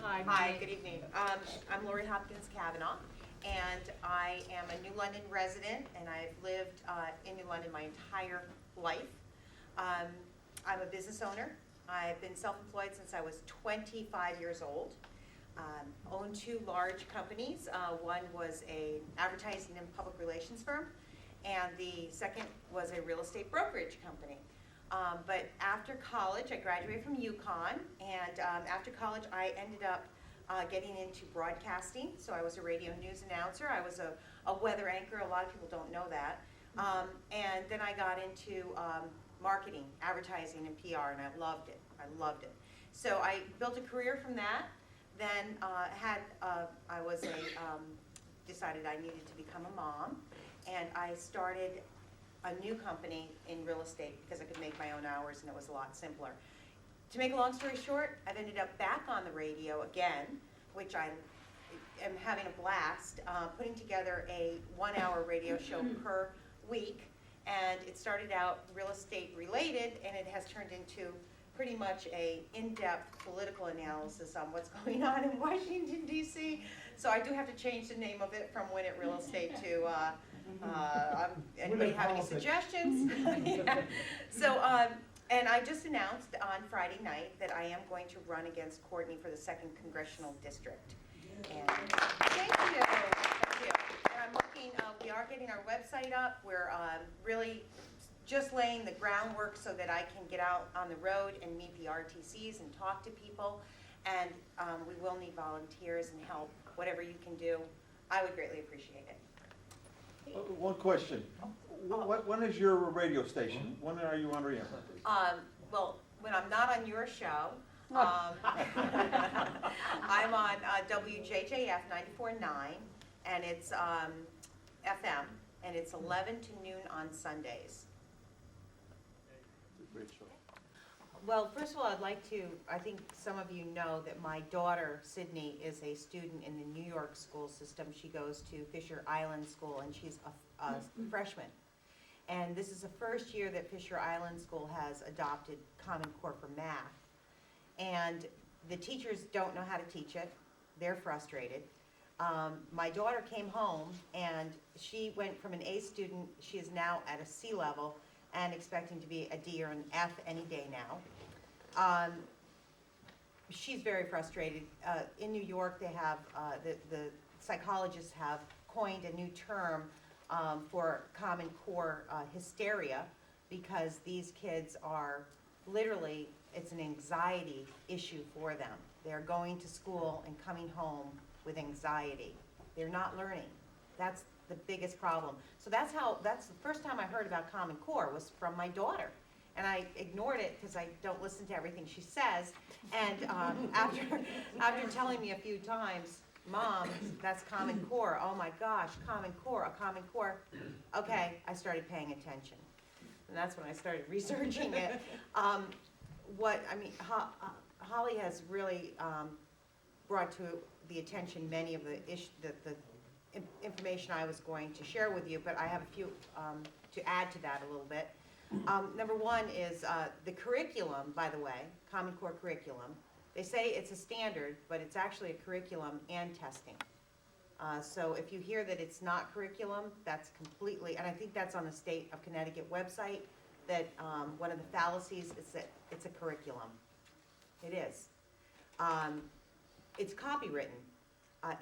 Hi, good evening. I'm Lori Hopkins-Cavanagh, and I am a New London resident, and I've lived in New London my entire life. I'm a business owner. I've been self-employed since I was 25 years old. Owned two large companies. One was an advertising and public relations firm, and the second was a real estate brokerage company. But after college, I graduated from UConn, and after college I ended up getting into broadcasting. So I was a radio news announcer. I was a weather anchor. A lot of people don't know that. And then I got into marketing, advertising, and PR, and I loved it. I loved it. So I built a career from that. Then decided I needed to become a mom, and I started a new company in real estate because I could make my own hours and it was a lot simpler. To make a long story short, I've ended up back on the radio again, which I am having a blast, putting together a 1-hour radio show per week. And it started out real estate related, and it has turned into pretty much a in-depth political analysis on what's going on in Washington, D.C. So I do have to change the name of it from Win It Real Estate to, anybody have any suggestions? Yeah. So, and I just announced on Friday night that I am going to run against Courtney for the 2nd Congressional District. And thank you. Thank you. And I'm working, we are getting our website up. We're really just laying the groundwork so that I can get out on the road and meet the RTCs and talk to people. And we will need volunteers and help. Whatever you can do, I would greatly appreciate it. One question. When is your radio station? When are you on air? Well, when I'm not on your show, I'm on WJJF 94.9, and it's FM, and it's 11 to noon on Sundays. Great show. Well, first of all, I think some of you know that my daughter, Sydney, is a student in the New York school system. She goes to Fisher Island School, and she's a freshman. And this is the first year that Fisher Island School has adopted Common Core for math. And the teachers don't know how to teach it. They're frustrated. My daughter came home, and she went from an A student, she is now at a C level, and expecting to be a D or an F any day now. She's very frustrated. In New York, they have, the psychologists have coined a new term for Common Core hysteria, because these kids are literally, it's an anxiety issue for them. They're going to school and coming home with anxiety. They're not learning. That's the biggest problem. So that's the first time I heard about Common Core was from my daughter. And I ignored it because I don't listen to everything she says. And after telling me a few times, Mom, that's Common Core. Oh my gosh, Common Core, a Common Core. Okay, I started paying attention. And that's when I started researching it. Holly has really brought to the attention many of the information I was going to share with you, but I have a few to add to that a little bit. Number one is the curriculum, by the way, Common Core curriculum. They say it's a standard, but it's actually a curriculum and testing. So if you hear that it's not curriculum, that's completely, and I think that's on the State of Connecticut website, that one of the fallacies is that it's a curriculum. It is. It's copywritten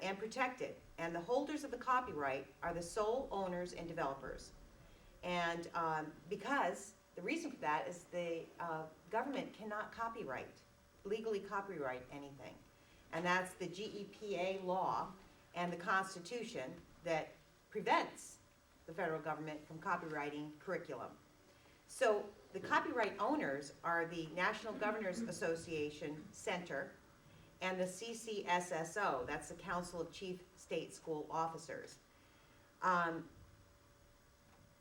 and protected, and the holders of the copyright are the sole owners and developers. And because the reason for that is the government cannot legally copyright anything. And that's the GEPA law and the Constitution that prevents the federal government from copyrighting curriculum. So the copyright owners are the National Governors Association Center and the CCSSO, that's the Council of Chief State School Officers.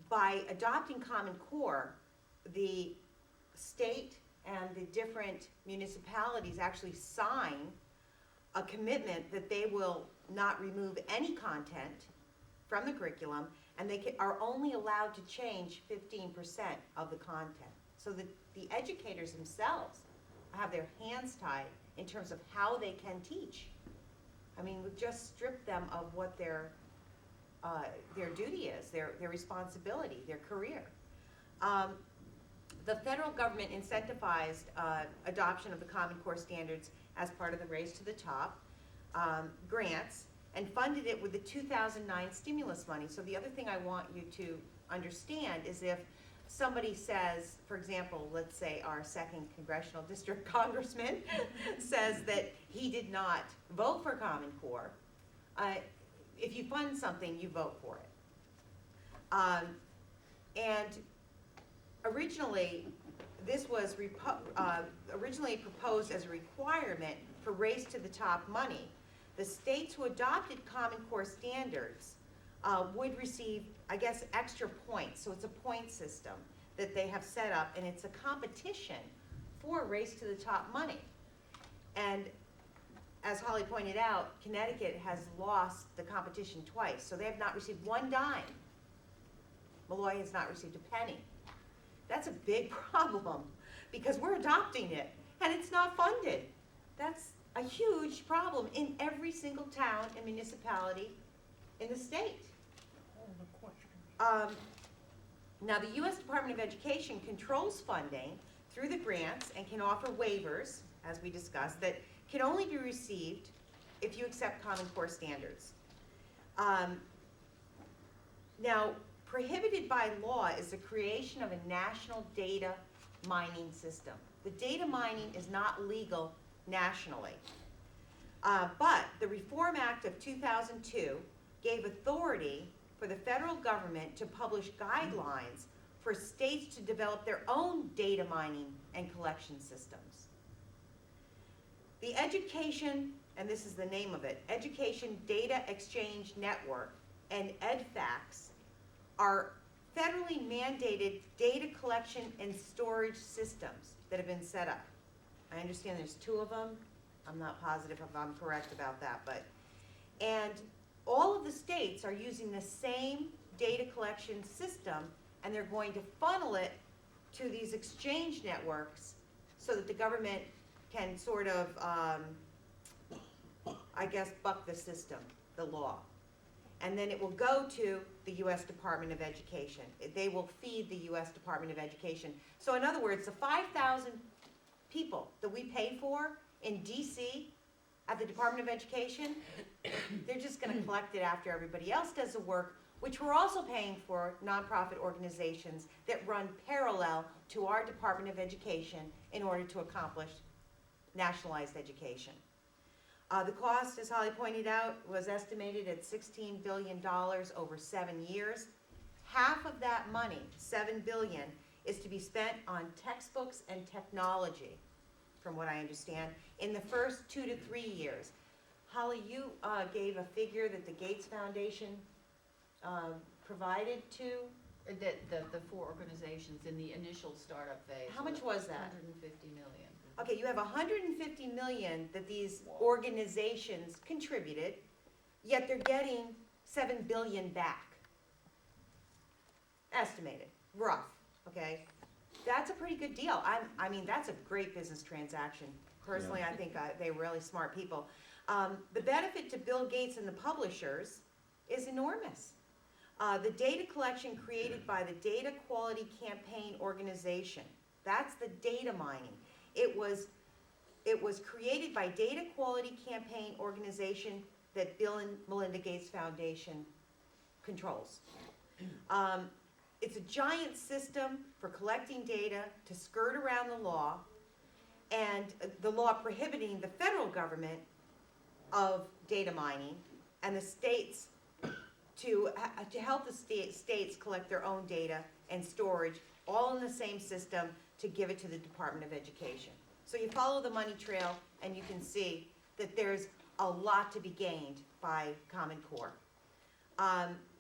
By adopting Common Core, the state and the different municipalities actually sign a commitment that they will not remove any content from the curriculum, and they are only allowed to change 15% of the content. So that the educators themselves have their hands tied in terms of how they can teach. I mean, we've just stripped them of what their duty is, their responsibility, their career. The federal government incentivized adoption of the Common Core standards as part of the Race to the Top grants, and funded it with the 2009 stimulus money. So the other thing I want you to understand is if somebody says, for example, let's say our 2nd Congressional District Congressman says that he did not vote for Common Core, if you fund something, you vote for it. And originally, this was originally proposed as a requirement for Race to the Top money. The states who adopted Common Core standards would receive, I guess, extra points. So it's a point system that they have set up, and it's a competition for Race to the Top money. And as Holly pointed out, Connecticut has lost the competition twice, so they have not received one dime. Malloy has not received a penny. That's a big problem because we're adopting it and it's not funded. That's a huge problem in every single town and municipality in the state. Now, the U.S. Department of Education controls funding through the grants and can offer waivers, as we discussed, that can only be received if you accept Common Core standards. Now, prohibited by law is the creation of a national data mining system. The data mining is not legal nationally. But the Reform Act of 2002 gave authority for the federal government to publish guidelines for states to develop their own data mining and collection systems. The Education, and this is the name of it, Education Data Exchange Network and EDFAX are federally mandated data collection and storage systems that have been set up. I understand there's 2 of them. I'm not positive if I'm correct about that, and all of the states are using the same data collection system, and they're going to funnel it to these exchange networks so that the government can sort of, I guess, buck the system, the law. And then it will go to the U.S. Department of Education. They will feed the U.S. Department of Education. So in other words, the 5,000 people that we pay for in D.C. at the Department of Education, they're just going to collect it after everybody else does the work, which we're also paying for nonprofit organizations that run parallel to our Department of Education in order to accomplish nationalized education. The cost, as Holly pointed out, was estimated at $16 billion over 7 years. Half of that money, $7 billion, is to be spent on textbooks and technology, from what I understand, in the first 2 to 3 years. Holly, you gave a figure that the Gates Foundation provided to. The 4 organizations in the initial startup phase. How much was that? 150 million. Okay, you have 150 million that these organizations contributed, yet they're getting 7 billion back. Estimated, rough, okay? That's a pretty good deal. I mean, that's a great business transaction. Personally, I think they're really smart people. The benefit to Bill Gates and the publishers is enormous. The data collection created by the Data Quality Campaign Organization, that's the data mining. It was created by Data Quality Campaign Organization that Bill and Melinda Gates Foundation controls. It's a giant system for collecting data to skirt around the law, and the law prohibiting the federal government of data mining, and the states to help the states collect their own data and storage, all in the same system, to give it to the Department of Education. So you follow the money trail, and you can see that there's a lot to be gained by Common Core.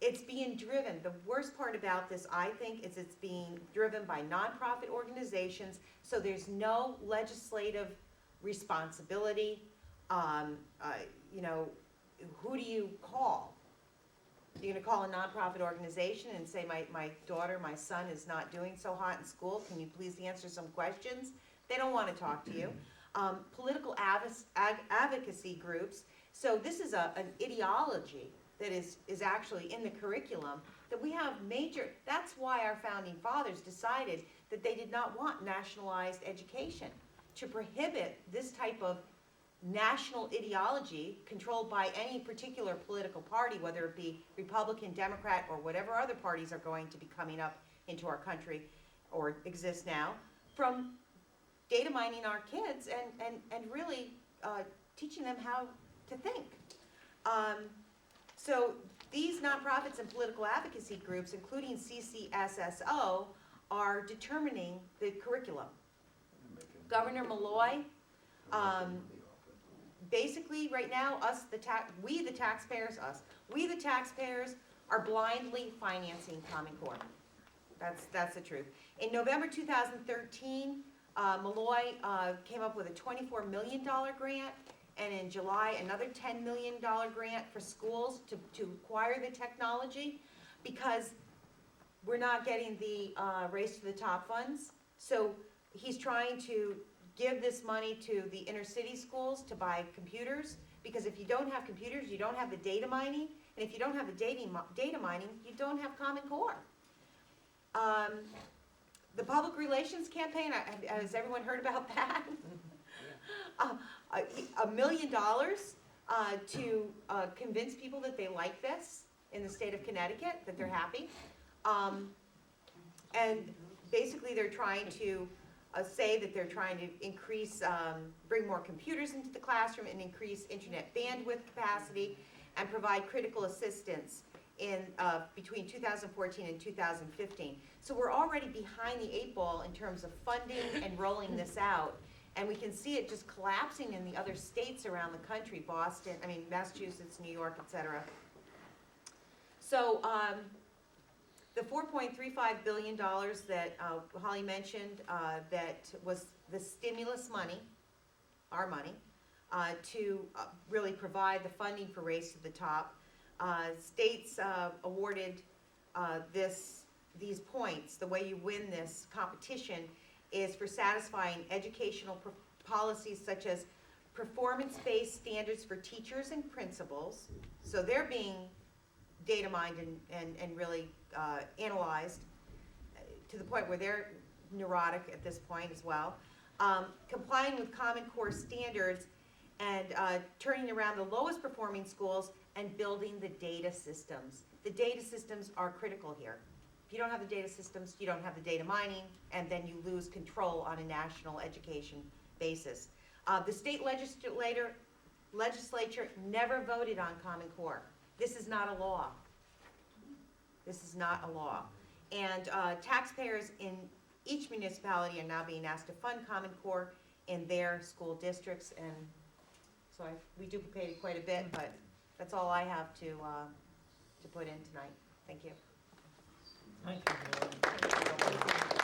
It's being driven. The worst part about this, I think, is it's being driven by nonprofit organizations, so there's no legislative responsibility. You know, who do you call? You're going to call a nonprofit organization and say, my daughter, my son is not doing so hot in school. Can you please answer some questions? They don't want to talk to you. Political advocacy groups. So this is an ideology that is actually in the curriculum that we have major, that's why our founding fathers decided that they did not want nationalized education, to prohibit this type of national ideology controlled by any particular political party, whether it be Republican, Democrat, or whatever other parties are going to be coming up into our country or exist now, from data mining our kids and really teaching them how to think. So these nonprofits and political advocacy groups, including CCSSO, are determining the curriculum. Governor Malloy, basically right now, we the taxpayers are blindly financing Common Core. That's the truth. In November 2013, Malloy came up with a $24 million grant, and in July, another $10 million grant for schools to acquire the technology, because we're not getting the Race to the Top funds. So he's trying to give this money to the inner city schools to buy computers, because if you don't have computers, you don't have the data mining, and if you don't have the data mining, you don't have Common Core. The public relations campaign, has everyone heard about that? $1 million to convince people that they like this in the state of Connecticut, that they're happy. And basically they're trying to say that they're trying to increase, bring more computers into the classroom and increase internet bandwidth capacity and provide critical assistance in between 2014 and 2015. So we're already behind the 8 ball in terms of funding and rolling this out. And we can see it just collapsing in the other states around the country, Massachusetts, New York, et cetera. So the $4.35 billion that Holly mentioned, that was the stimulus money, our money, to really provide the funding for Race to the Top. States awarded these points. The way you win this competition is for satisfying educational policies such as performance-based standards for teachers and principals. So they're being data mined and really analyzed to the point where they're neurotic at this point as well. Complying with Common Core standards and turning around the lowest performing schools and building the data systems. The data systems are critical here. If you don't have the data systems, you don't have the data mining, and then you lose control on a national education basis. The state legislature never voted on Common Core. This is not a law. This is not a law. And taxpayers in each municipality are now being asked to fund Common Core in their school districts, and so we duplicated quite a bit, but that's all I have to put in tonight. Thank you. Thank you.